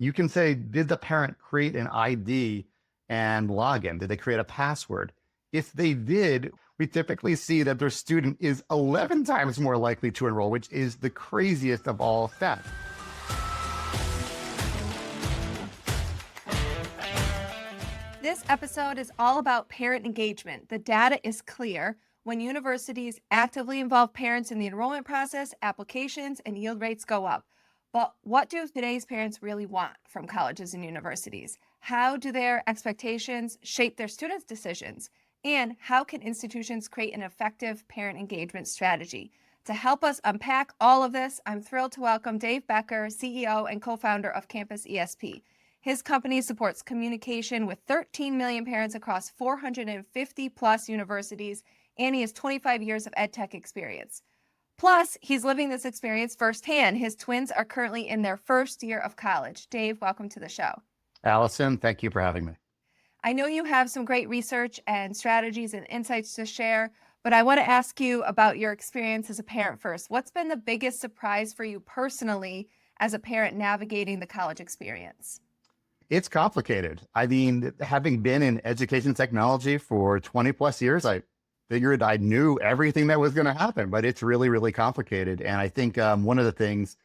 You can say, did the parent create an ID and login? Did they create a password? If they did, we typically see that their student is 11 times more likely to enroll, which is the craziest of all stats. This episode is all about parent engagement. The data is clear. When universities actively involve parents in the enrollment process, applications and yield rates go up. But what do today's parents really want from colleges and universities? How do their expectations shape their students' decisions? And how can institutions create an effective parent engagement strategy? To help us unpack all of this, I'm thrilled to welcome Dave Becker, CEO and co-founder of CampusESP. His company supports communication with 13 million parents across 450 plus universities, and he has 25 years of EdTech experience. Plus, he's living this experience firsthand. His twins are currently in their first year of college. Dave, welcome to the show. Allison, thank you for having me. I know you have some great research and strategies and insights to share, but I want to ask you about your experience as a parent first. What's been the biggest surprise for you personally as a parent navigating the college experience? It's complicated. I mean, having been in education technology for 20 plus years, I figured I knew everything that was going to happen, but it's really, really complicated. And I think one of the things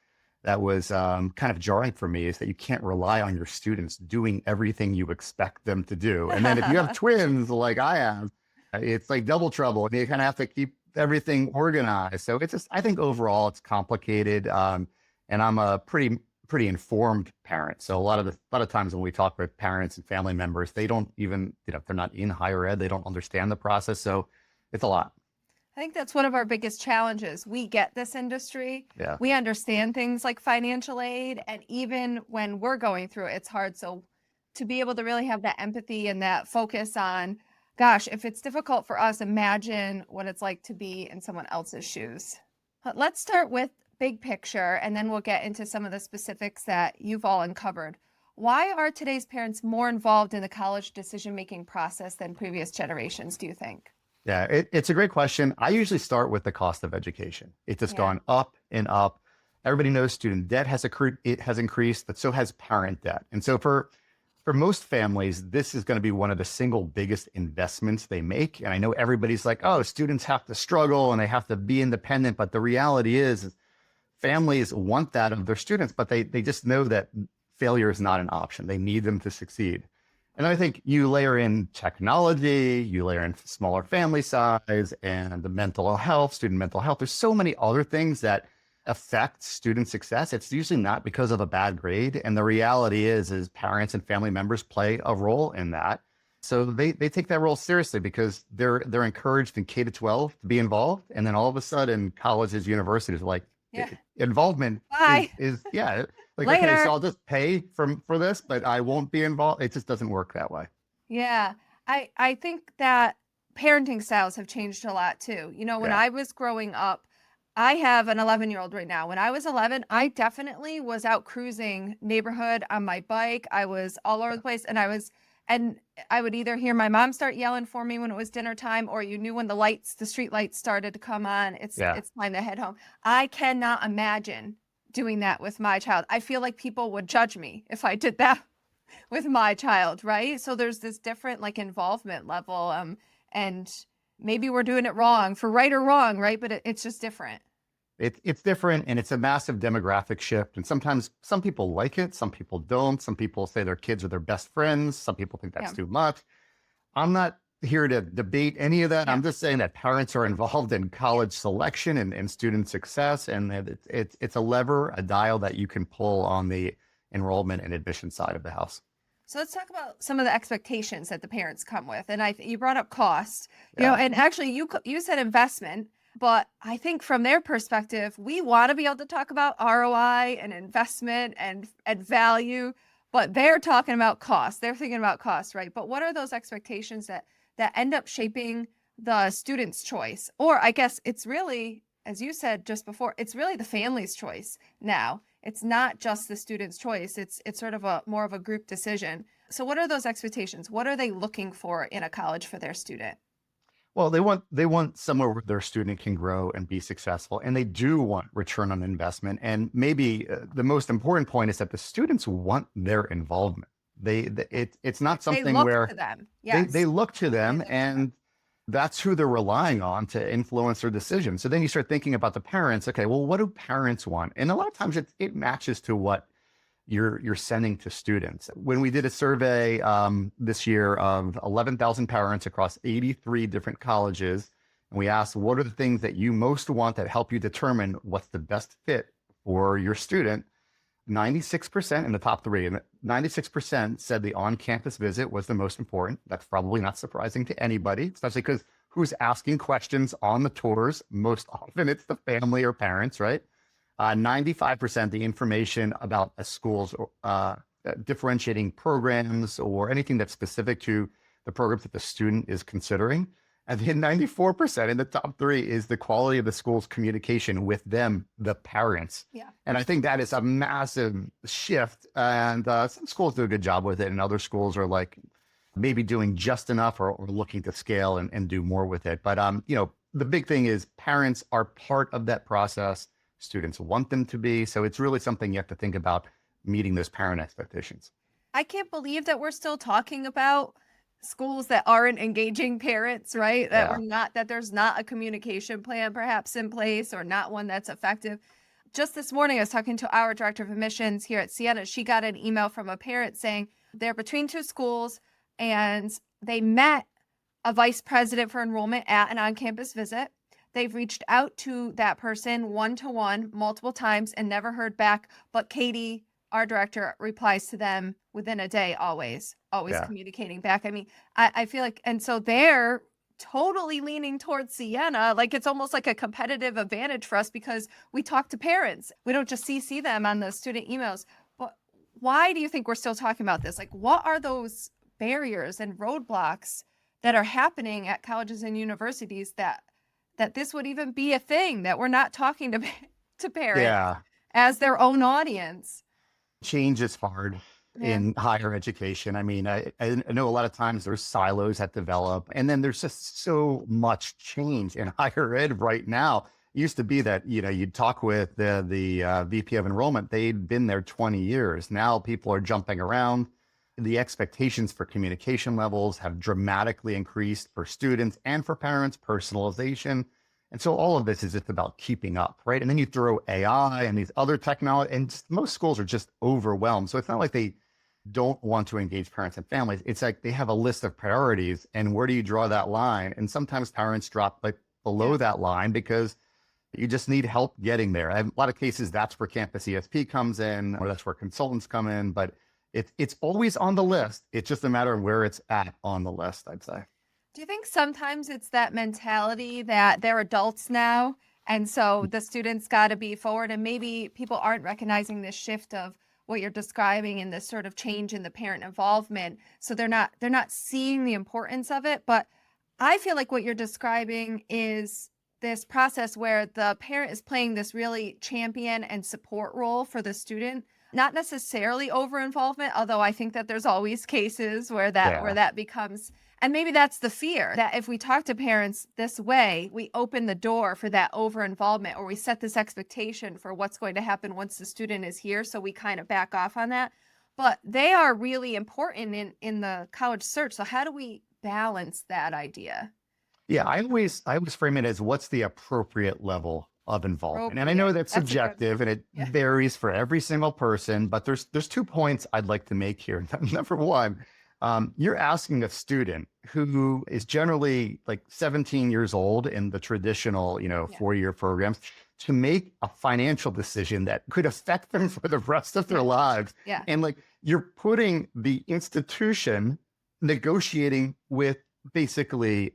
that was kind of jarring for me is that you can't rely on your students doing everything you expect them to do. And then if you have twins like I have, it's like double trouble. And you kind of have to keep everything organized. So it's just, I think overall it's complicated. And I'm a pretty informed parent. So a lot of times when we talk with parents and family members, they don't even, if they're not in higher ed, they don't understand the process. So it's a lot. I think that's one of our biggest challenges. We get this industry. Yeah. We understand things like financial aid. And even when we're going through it, it's hard. So to be able to really have that empathy and that focus on, gosh, if it's difficult for us, imagine what it's like to be in someone else's shoes. But let's start with big picture, and then we'll get into some of the specifics that you've all uncovered. Why are today's parents more involved in the college decision-making process than previous generations, do you think? Yeah, it's a great question. I usually start with the cost of education. It has gone up and up. Everybody knows student debt has increased, but so has parent debt. And so for most families, this is going to be one of the single biggest investments they make. And I know everybody's like, oh, students have to struggle and they have to be independent. But the reality is families want that of their students, but they just know that failure is not an option. They need them to succeed. And I think you layer in technology, you layer in smaller family size and the mental health, student mental health. There's so many other things that affect student success. It's usually not because of a bad grade. And the reality is parents and family members play a role in that. So they take that role seriously because they're encouraged in K-12 to be involved. And then all of a sudden colleges, universities are like, involvement is like, Later. okay, so I'll just pay for this, but I won't be involved. It just doesn't work that way. Yeah, I think that parenting styles have changed a lot too. When I was growing up, I have an 11-year-old right now. When I was 11, I definitely was out cruising neighborhood on my bike. I was all over the place, and I would either hear my mom start yelling for me when it was dinner time, or you knew when the street lights started to come on, it's time to head home. I cannot imagine doing that with my child. I feel like people would judge me if I did that with my child, right? So there's this different involvement level, and maybe we're doing it wrong for right or wrong, right? But it's just different. It's different, and it's a massive demographic shift. And sometimes some people like it, some people don't. Some people say their kids are their best friends. Some people think that's too much. I'm not here to debate any of that. I'm just saying that parents are involved in college selection and student success. And it's a lever, a dial that you can pull on the enrollment and admission side of the house. So let's talk about some of the expectations that the parents come with. And you brought up cost, and actually you said investment. But I think from their perspective, we want to be able to talk about ROI and investment and value, but they're talking about cost. They're thinking about cost, right? But what are those expectations that end up shaping the student's choice? Or I guess it's really, as you said just before, it's really the family's choice now. It's not just the student's choice. It's sort of more of a group decision. So what are those expectations? What are they looking for in a college for their student? Well, they want somewhere where their student can grow and be successful, and they do want return on investment. And maybe the most important point is that the students want their involvement. It's not They something look where to them. they Yes. look to They them, look to them. and that's who they're relying on to influence their decisions. So then you start thinking about the parents. Okay, well, what do parents want? And a lot of times it matches to what you're sending to students. When we did a survey this year of 11,000 parents across 83 different colleges, and we asked, what are the things that you most want that help you determine what's the best fit for your student? 96% in the top three, and 96% said the on-campus visit was the most important. That's probably not surprising to anybody, especially because who's asking questions on the tours? Most often it's the family or parents, right? 95%, the information about a school's differentiating programs or anything that's specific to the programs that the student is considering. And then 94% in the top three is the quality of the school's communication with them, the parents. Yeah. And I think that is a massive shift. And some schools do a good job with it, and other schools are like maybe doing just enough or looking to scale and do more with it. But the big thing is parents are part of that process. Students want them to be. So it's really something you have to think about, meeting those parent expectations. I can't believe that we're still talking about schools that aren't engaging parents, right? That Yeah. we're not, that there's not a communication plan perhaps in place, or not one that's effective. Just this morning, I was talking to our director of admissions here at Siena. She got an email from a parent saying they're between two schools and they met a vice president for enrollment at an on-campus visit. They've reached out to that person one-to-one multiple times and never heard back. But Katie, our director, replies to them within a day, always Yeah. communicating back. I mean, I feel like, and so they're totally leaning towards Siena. Like it's almost like a competitive advantage for us because we talk to parents. We don't just CC them on the student emails. But why do you think we're still talking about this? Like, what are those barriers and roadblocks that are happening at colleges and universities that this would even be a thing, that we're not talking to parents Yeah. as their own audience? Change is hard Yeah. in higher education. I mean, I know a lot of times there's silos that develop, and then there's just so much change in higher ed right now. It used to be that, you'd talk with the VP of enrollment. They'd been there 20 years. Now people are jumping around. The expectations for communication levels have dramatically increased for students and for parents, personalization. And so all of this is just about keeping up, right? And then you throw AI and these other technology, and most schools are just overwhelmed. So it's not like they don't want to engage parents and families. It's like they have a list of priorities, and where do you draw that line? And sometimes parents drop like below Yeah. that line because you just need help getting there. In a lot of cases, that's where CampusESP comes in, or that's where consultants come in, but it's always on the list. It's just a matter of where it's at on the list, I'd say. Do you think sometimes it's that mentality that they're adults now, and so the students got to be forward, and maybe people aren't recognizing this shift of what you're describing and this sort of change in the parent involvement, so they're not seeing the importance of it? But I feel like what you're describing is this process where the parent is playing this really champion and support role for the student, not necessarily over involvement, although I think that there's always cases where Yeah. that becomes, and maybe that's the fear, that if we talk to parents this way, we open the door for that over involvement, or we set this expectation for what's going to happen once the student is here, so we kind of back off on that. But they are really important in the college search. So how do we balance that idea? Yeah, I always frame it as what's the appropriate level of involvement. And I know Appropriate. that's That's a good, subjective and it yeah. varies for every single person, but there's 2 points I'd like to make here. Number one, you're asking a student who is generally like 17 years old in the traditional, Yeah. 4-year programs, to make a financial decision that could affect them for the rest of their Yeah. lives. Yeah. And like you're putting the institution negotiating with basically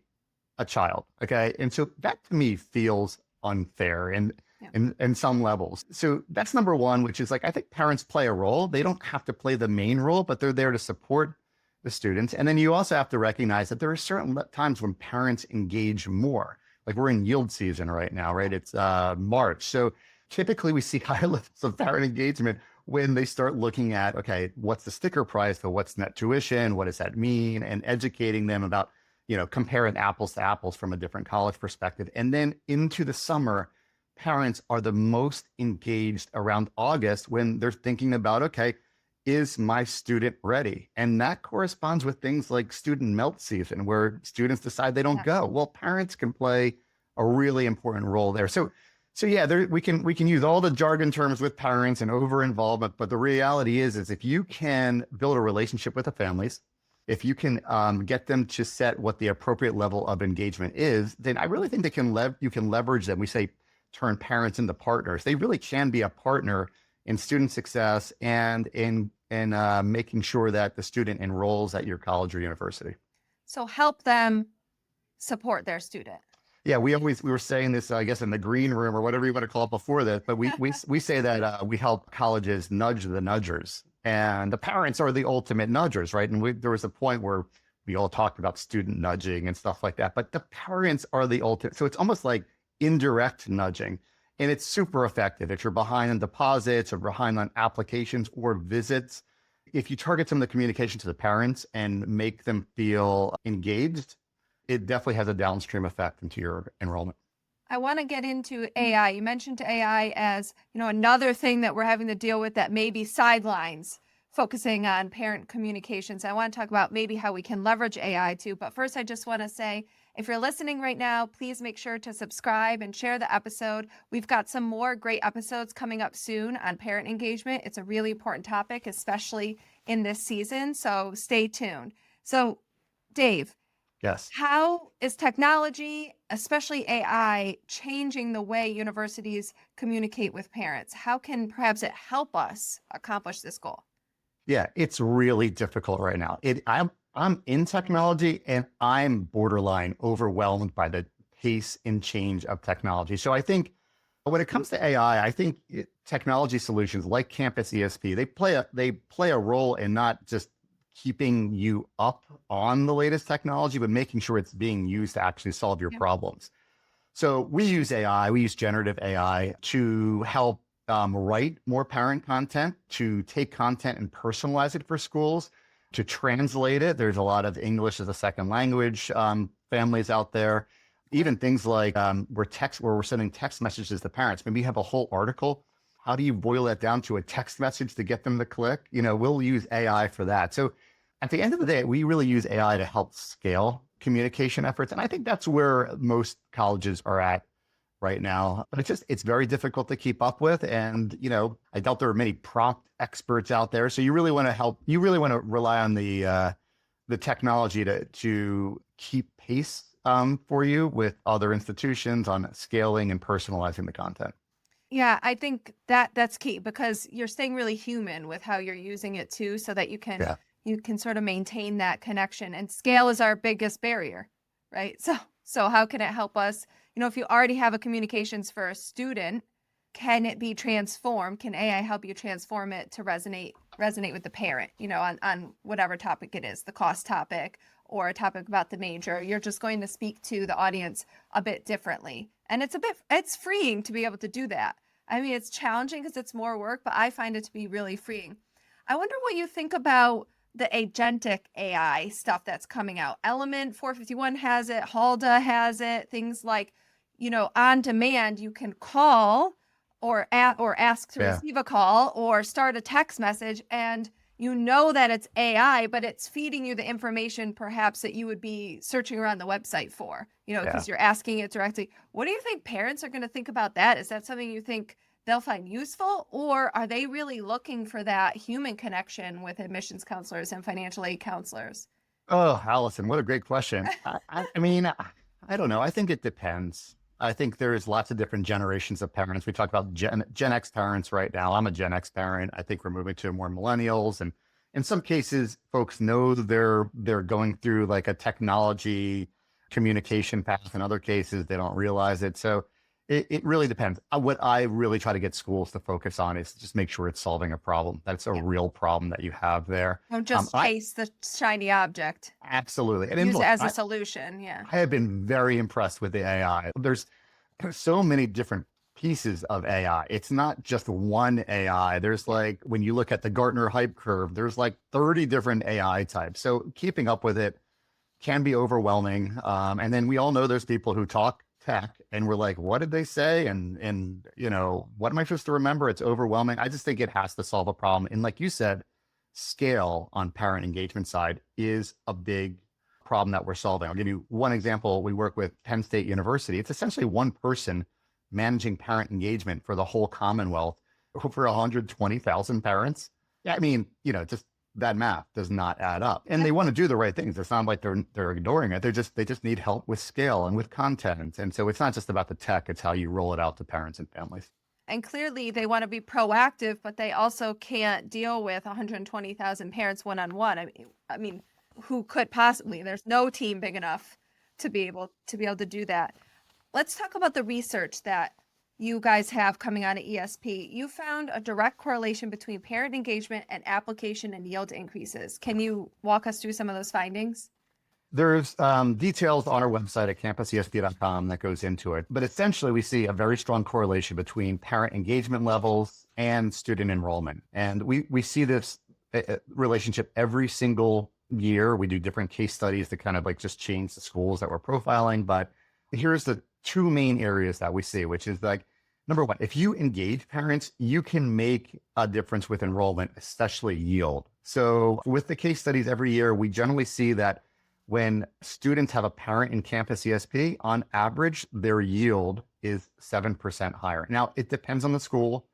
a child. Okay. And so that to me feels unfair and Yeah. in some levels. So that's number one, which is like, I think parents play a role. They don't have to play the main role, but they're there to support the students. And then you also have to recognize that there are certain times when parents engage more. Like we're in yield season right now, right? It's March. So typically we see higher levels of parent engagement when they start looking at, okay, what's the sticker price? So what's net tuition? What does that mean? And educating them about, comparing apples to apples from a different college perspective. And then into the summer, parents are the most engaged around August when they're thinking about, okay, is my student ready? And that corresponds with things like student melt season, where students decide they don't go. Well, parents can play a really important role there. So yeah, we can use all the jargon terms with parents and over involvement, but the reality is if you can build a relationship with the families, if you can get them to set what the appropriate level of engagement is, then I really think you can leverage them. We say turn parents into partners. They really can be a partner in student success and in making sure that the student enrolls at your college or university. So help them support their student. Yeah, we were saying this, I guess, in the green room or whatever you want to call it before this, but we say that we help colleges nudge the nudgers, and the parents are the ultimate nudgers, right? And there was a point where we all talked about student nudging and stuff like that, but the parents are the ultimate. So it's almost like indirect nudging, and it's super effective. If you're behind on deposits or behind on applications or visits, if you target some of the communication to the parents and make them feel engaged, it definitely has a downstream effect into your enrollment. I want to get into AI. You mentioned AI as, another thing that we're having to deal with that maybe sidelines focusing on parent communications. I want to talk about maybe how we can leverage AI too. But first, I just want to say, if you're listening right now, please make sure to subscribe and share the episode. We've got some more great episodes coming up soon on parent engagement. It's a really important topic, especially in this season. So stay tuned. So, Dave. Yes. How is technology, especially AI, changing the way universities communicate with parents? How can perhaps it help us accomplish this goal? Yeah, it's really difficult right now. I'm in technology and I'm borderline overwhelmed by the pace and change of technology. So I think when it comes to AI, I think technology solutions like CampusESP, they play a role in not just keeping you up on the latest technology, but making sure it's being used to actually solve your problems. So we use AI, we use generative AI to help write more parent content, to take content and personalize it for schools, to translate it. There's a lot of English as a second language families out there. Even things like where we're sending text messages to parents. Maybe you have a whole article. How do you boil that down to a text message to get them to click? We'll use AI for that. So at the end of the day, we really use AI to help scale communication efforts. And I think that's where most colleges are at right now. But it's very difficult to keep up with. And, I doubt there are many prompt experts out there. So you really want to rely on the technology to keep pace for you with other institutions on scaling and personalizing the content. Yeah, I think that's key because you're staying really human with how you're using it too, so that you can sort of maintain that connection. And scale is our biggest barrier, right? So how can it help us? If you already have a communications for a student, can it be transformed? Can AI help you transform it to resonate with the parent, on whatever topic it is, the cost topic or a topic about the major? You're just going to speak to the audience a bit differently. And it's freeing to be able to do that. I mean, it's challenging because it's more work, but I find it to be really freeing. I wonder what you think about the agentic AI stuff that's coming out. Element 451 has it, Halda has it, things like, on demand, you can call or ask to receive a call or start a text message, and that it's AI, but it's feeding you the information perhaps that you would be searching around the website for, because you're asking it directly. What do you think parents are going to think about that? Is that something you think they'll find useful, or are they really looking for that human connection with admissions counselors and financial aid counselors? Oh, Allison, what a great question. I mean, I don't know. I think it depends. I think there's lots of different generations of parents. We talk about Gen X parents right now. I'm a Gen X parent. I think we're moving to more millennials. And in some cases, folks know they're going through like a technology communication path. In other cases, they don't realize it. So it really depends. What I really try to get schools to focus on is just make sure it's solving a problem. That's a real problem that you have there. Don't just chase the shiny object. Absolutely. And use look, it as a solution. Yeah. I have been very impressed with the AI. There's so many different pieces of AI. It's not just one AI. There's like, when you look at the Gartner hype curve, there's like 30 different AI types. So keeping up with it can be overwhelming. And then we all know there's people who talk tech and we're like, what did they say? And, what am I supposed to remember? It's overwhelming. I just think it has to solve a problem. And like you said, scale on parent engagement side is a big problem that we're solving. I'll give you one example. We work with Penn State University. It's essentially one person managing parent engagement for the whole Commonwealth, over 120,000 parents. Yeah, I mean, just that math does not add up. And they want to do the right things. It's not like they're ignoring it. They just need help with scale and with content. And so it's not just about the tech, it's how you roll it out to parents and families. And clearly they want to be proactive, but they also can't deal with 120,000 parents one-on-one. I mean, who could possibly? There's no team big enough to be able to do that. Let's talk about the research that you guys have coming out of ESP. You found a direct correlation between parent engagement and application and yield increases. Can you walk us through some of those findings? There's details on our website at CampusESP.com that goes into it. But essentially, we see a very strong correlation between parent engagement levels and student enrollment. And we see this relationship every single year. We do different case studies to kind of like just change the schools that we're profiling. But here's the two main areas that we see, which is like, number one, if you engage parents, you can make a difference with enrollment, especially yield. So with the case studies every year, we generally see that when students have a parent in Campus ESP, on average, their yield is 7% higher. Now, it depends on the school,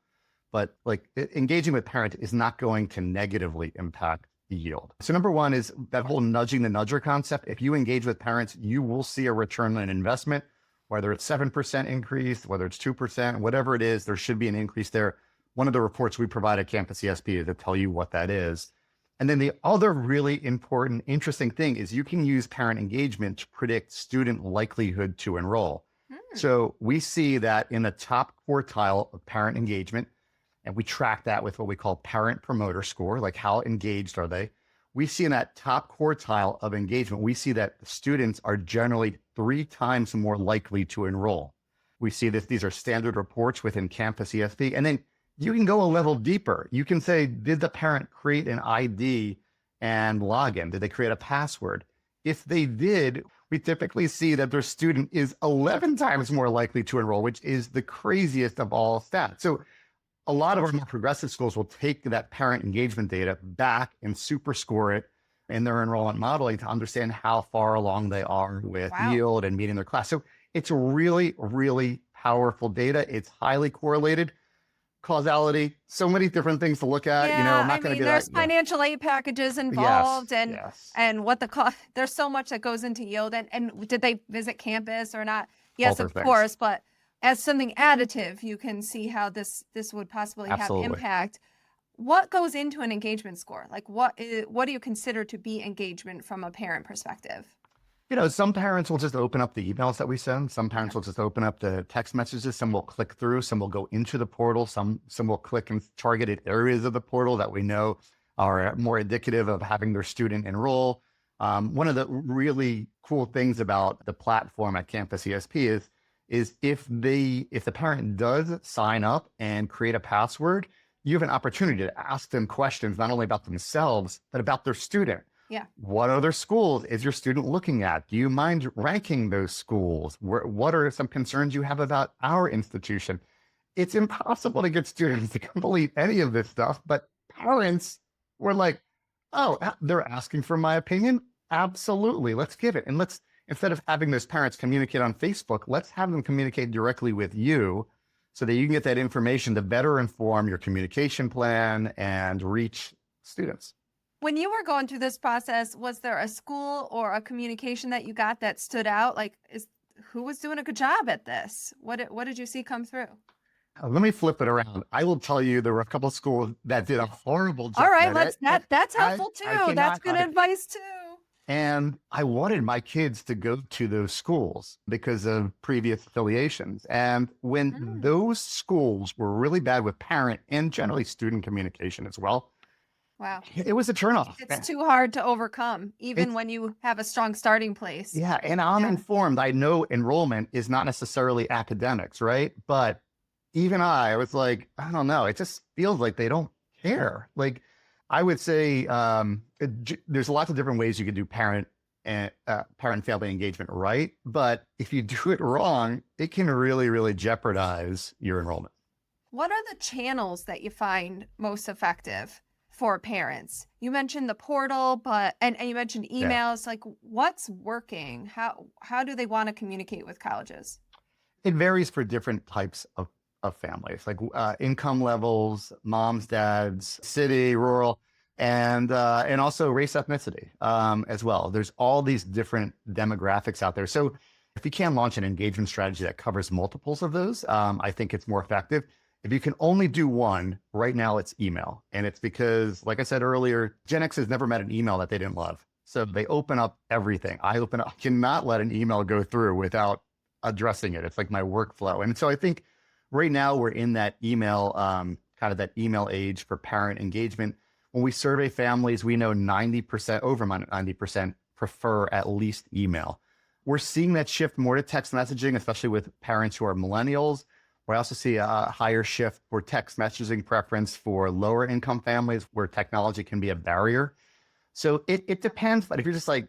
but like engaging with parents is not going to negatively impact yield. So number one is that whole nudging the nudger concept. If you engage with parents, you will see a return on investment, whether it's 7% increase, whether it's 2%, whatever it is, there should be an increase there. One of the reports we provide at Campus ESP is to tell you what that is. And then the other really important, interesting thing is you can use parent engagement to predict student likelihood to enroll. So we see that in the top quartile of parent engagement, and we track that with what we call parent promoter score, like how engaged are they? We see in that top quartile of engagement, we see that students are generally 3 times more likely to enroll. We see that these are standard reports within Campus ESP. And then you can go a level deeper. You can say, did the parent create an ID and login? Did they create a password? If they did, we typically see that their student is 11 times more likely to enroll, which is the craziest of all stats. So a lot of our more progressive schools will take that parent engagement data back and super score it in their enrollment modeling to understand how far along they are with yield and meeting their class. So it's really, really powerful data. It's highly correlated. Causality, so many different things to look at. I'm not going to do that. There's financial aid packages involved and what the cost, there's so much that goes into yield. And did they visit campus or not? Yes, of course, but as something additive, you can see how this would possibly have impact. What goes into an engagement score? Like what do you consider to be engagement from a parent perspective? Some parents will just open up the emails that we send. Some parents will just open up the text messages. Some will click through. Some will go into the portal. Some will click in targeted areas of the portal that we know are more indicative of having their student enroll. One of the really cool things about the platform at Campus ESP is if the parent does sign up and create a password, you have an opportunity to ask them questions, not only about themselves, but about their student. Yeah. What other schools is your student looking at? Do you mind ranking those schools? What are some concerns you have about our institution? It's impossible to get students to complete any of this stuff, but parents were like, oh, they're asking for my opinion? Absolutely. Let's give it. And instead of having those parents communicate on Facebook, let's have them communicate directly with you so that you can get that information to better inform your communication plan and reach students. When you were going through this process, was there a school or a communication that you got that stood out? Like, who was doing a good job at this? What did you see come through? Let me flip it around. I will tell you there were a couple of schools that did a horrible job. All right, that's helpful too. That's good advice too. And I wanted my kids to go to those schools because of previous affiliations. And when those schools were really bad with parent and generally student communication as well, wow, it was a turnoff. It's too hard to overcome, even when you have a strong starting place. Yeah, and I'm informed. I know enrollment is not necessarily academics, right? But even I was like, I don't know. It just feels like they don't care. Like I would say there's lots of different ways you could do parent parent-family engagement right. But if you do it wrong, it can really, really jeopardize your enrollment. What are the channels that you find most effective for parents? You mentioned the portal, and you mentioned Yeah. emails. Like, what's working? How do they want to communicate with colleges? It varies for different types of families, like income levels, moms, dads, city, rural, and also race, ethnicity as well. There's all these different demographics out there. So if you can launch an engagement strategy that covers multiples of those, I think it's more effective. If you can only do one, right now it's email. And it's because, like I said earlier, Gen X has never met an email that they didn't love. So they open up everything. I cannot let an email go through without addressing it. It's like my workflow. And so I think right now we're in that email, kind of that email age for parent engagement. When we survey families, we know 90%, over 90% prefer at least email. We're seeing that shift more to text messaging, especially with parents who are millennials. We also see a higher shift for text messaging preference for lower income families where technology can be a barrier. So it depends. But if you're just like,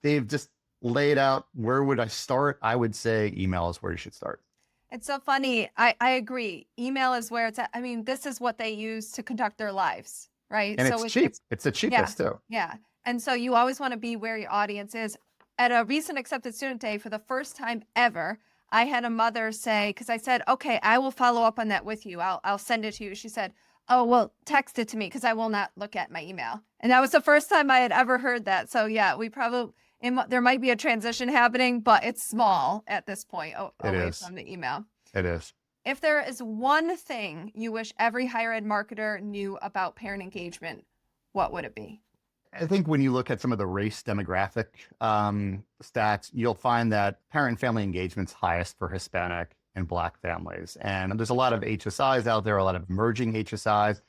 they've just laid out, where would I start? I would say email is where you should start. It's so funny. I agree. Email is where it's at. I mean, this is what they use to conduct their lives, right? And So it's cheap. It's the yeah, cheapest too. yeah. And so you always want to be where your audience is. At a recent accepted student day, for the first time ever, I had a mother say, because I said, okay, I will follow up on that with you. I'll send it to you. She said, oh, well, text it to me because I will not look at my email. And that was the first time I had ever heard that. So yeah, there might be a transition happening, but it's small at this point away from the email. It is. If there is one thing you wish every higher ed marketer knew about parent engagement, what would it be? I think when you look at some of the race demographic stats, you'll find that parent and family engagement's highest for Hispanic and Black families. And there's a lot of HSIs out there, a lot of emerging HSIs.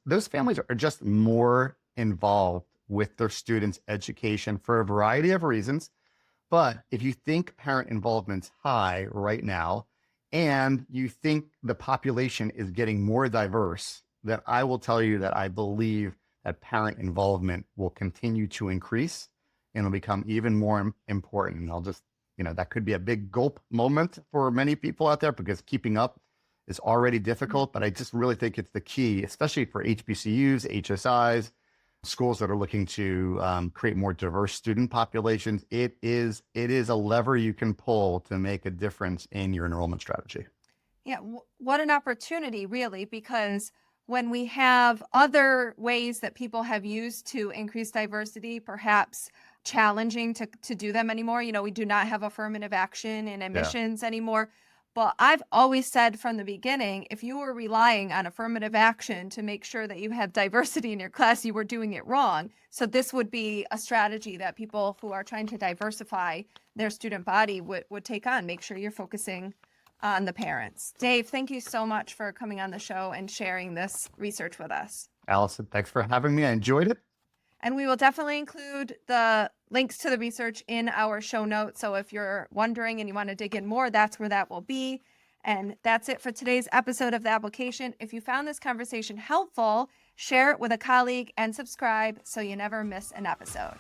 Those families are just more involved with their students' education for a variety of reasons. But if you think parent involvement's high right now, and you think the population is getting more diverse, then I will tell you that I believe that parent involvement will continue to increase and will become even more important. And I'll just, that could be a big gulp moment for many people out there because keeping up is already difficult. But I just really think it's the key, especially for HBCUs, HSIs, schools that are looking to create more diverse student populations. It is a lever you can pull to make a difference in your enrollment strategy. Yeah, what an opportunity, really, because when we have other ways that people have used to increase diversity, perhaps challenging to do them anymore. We do not have affirmative action in admissions anymore. But I've always said from the beginning, if you were relying on affirmative action to make sure that you have diversity in your class, you were doing it wrong. So this would be a strategy that people who are trying to diversify their student body would take on. Make sure you're focusing on the parents. Dave, thank you so much for coming on the show and sharing this research with us. Allison, thanks for having me. I enjoyed it. And we will definitely include the links to the research in our show notes. So if you're wondering and you want to dig in more, that's where that will be. And that's it for today's episode of The Application. If you found this conversation helpful, share it with a colleague and subscribe so you never miss an episode.